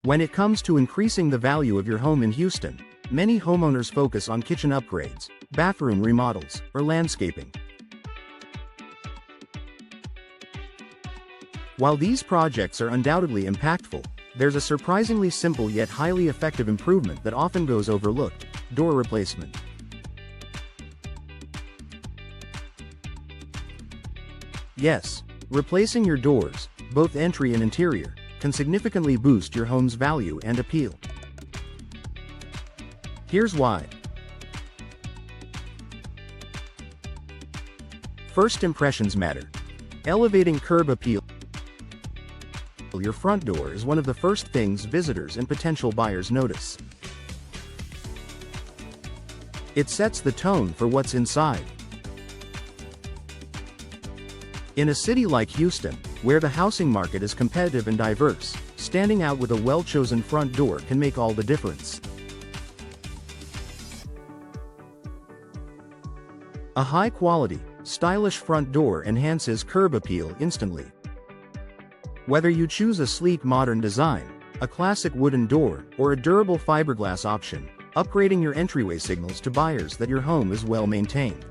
When it comes to increasing the value of your home in Houston, many homeowners focus on kitchen upgrades, bathroom remodels, or landscaping. While these projects are undoubtedly impactful, there's a surprisingly simple yet highly effective improvement that often goes overlooked: door replacement. Yes, replacing your doors, both entry and interior, can significantly boost your home's value and appeal. Here's why. First impressions matter. Elevating curb appeal. Your front door is one of the first things visitors and potential buyers notice. It sets the tone for what's inside. In a city like Houston, where the housing market is competitive and diverse, standing out with a well-chosen front door can make all the difference. A high-quality, stylish front door enhances curb appeal instantly. Whether you choose a sleek modern design, a classic wooden door, or a durable fiberglass option, upgrading your entryway signals to buyers that your home is well maintained.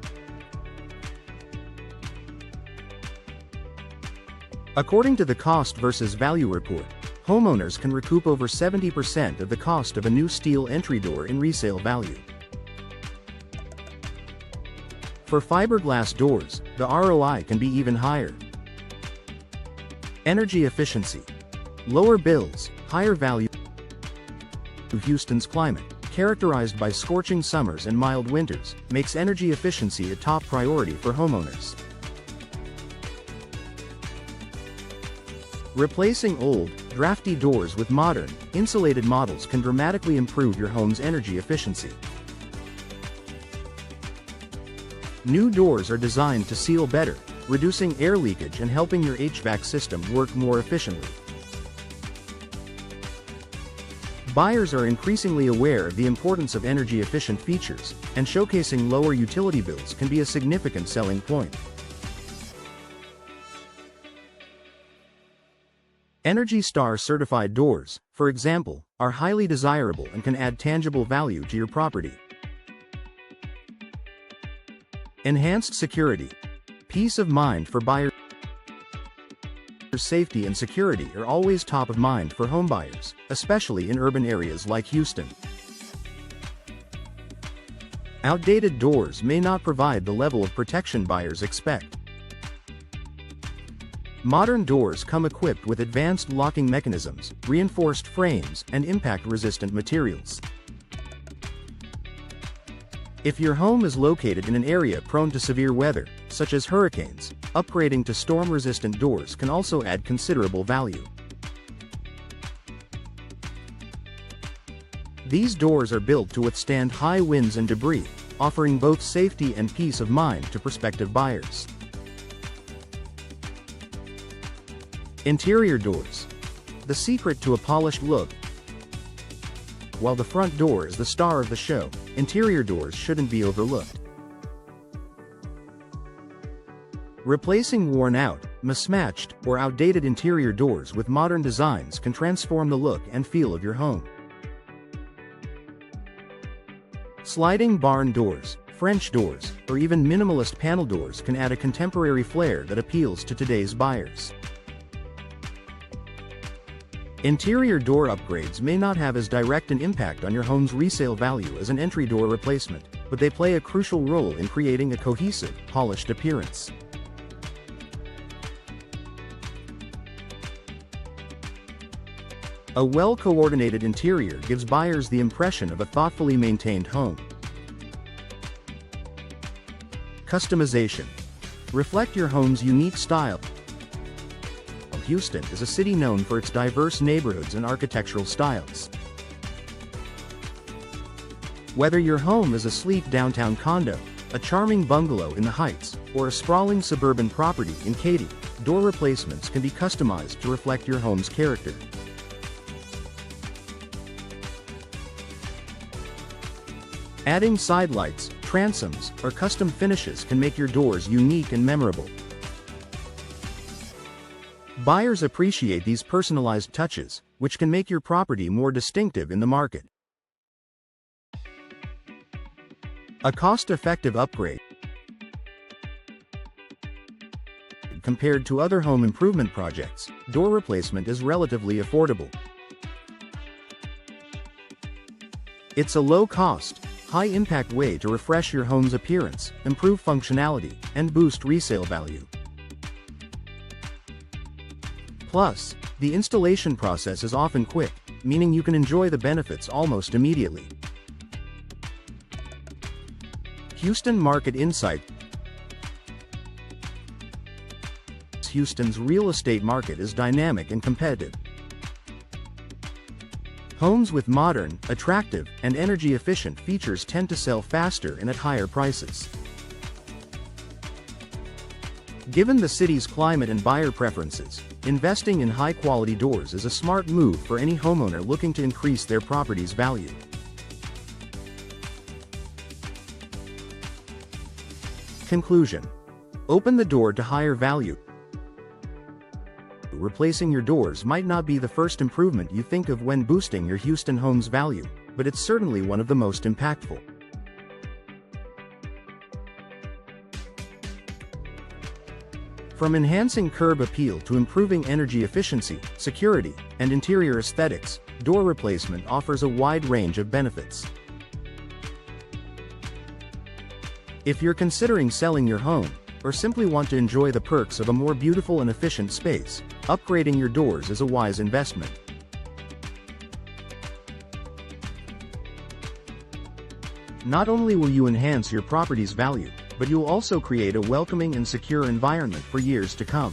According to the Cost versus Value report, homeowners can recoup over 70% of the cost of a new steel entry door in resale value. For fiberglass doors, the ROI can be even higher. Energy efficiency. Lower bills, higher value. Houston's climate, characterized by scorching summers and mild winters, makes energy efficiency a top priority for homeowners. Replacing old, drafty doors with modern, insulated models can dramatically improve your home's energy efficiency. New doors are designed to seal better, reducing air leakage and helping your HVAC system work more efficiently. Buyers are increasingly aware of the importance of energy-efficient features, and showcasing lower utility bills can be a significant selling point. Energy Star certified doors, for example, are highly desirable and can add tangible value to your property. Enhanced security. Peace of mind for buyers. Safety and security are always top of mind for homebuyers, especially in urban areas like Houston. Outdated doors may not provide the level of protection buyers expect. Modern doors come equipped with advanced locking mechanisms, reinforced frames, and impact-resistant materials. If your home is located in an area prone to severe weather, such as hurricanes, upgrading to storm-resistant doors can also add considerable value. These doors are built to withstand high winds and debris, offering both safety and peace of mind to prospective buyers. Interior doors. The secret to a polished look. While the front door is the star of the show, interior doors shouldn't be overlooked. Replacing worn out, mismatched, or outdated interior doors with modern designs can transform the look and feel of your home. Sliding barn doors, French doors, or even minimalist panel doors can add a contemporary flair that appeals to today's buyers. Interior door upgrades may not have as direct an impact on your home's resale value as an entry door replacement, but they play a crucial role in creating a cohesive, polished appearance. A well-coordinated interior gives buyers the impression of a thoughtfully maintained home. Customization. Reflect your home's unique style. Houston is a city known for its diverse neighborhoods and architectural styles. Whether your home is a sleek downtown condo, a charming bungalow in the Heights, or a sprawling suburban property in Katy, door replacements can be customized to reflect your home's character. Adding side lights, transoms, or custom finishes can make your doors unique and memorable. Buyers appreciate these personalized touches, which can make your property more distinctive in the market. A cost-effective upgrade. Compared to other home improvement projects, door replacement is relatively affordable. It's a low-cost, high-impact way to refresh your home's appearance, improve functionality, and boost resale value. Plus, the installation process is often quick, meaning you can enjoy the benefits almost immediately. Houston Market Insight. Houston's real estate market is dynamic and competitive. Homes with modern, attractive, and energy-efficient features tend to sell faster and at higher prices. Given the city's climate and buyer preferences, investing in high-quality doors is a smart move for any homeowner looking to increase their property's value. Conclusion. Open the door to higher value. Replacing your doors might not be the first improvement you think of when boosting your Houston home's value, but it's certainly one of the most impactful. From enhancing curb appeal to improving energy efficiency, security, and interior aesthetics, door replacement offers a wide range of benefits. If you're considering selling your home, or simply want to enjoy the perks of a more beautiful and efficient space, upgrading your doors is a wise investment. Not only will you enhance your property's value, but you'll also create a welcoming and secure environment for years to come.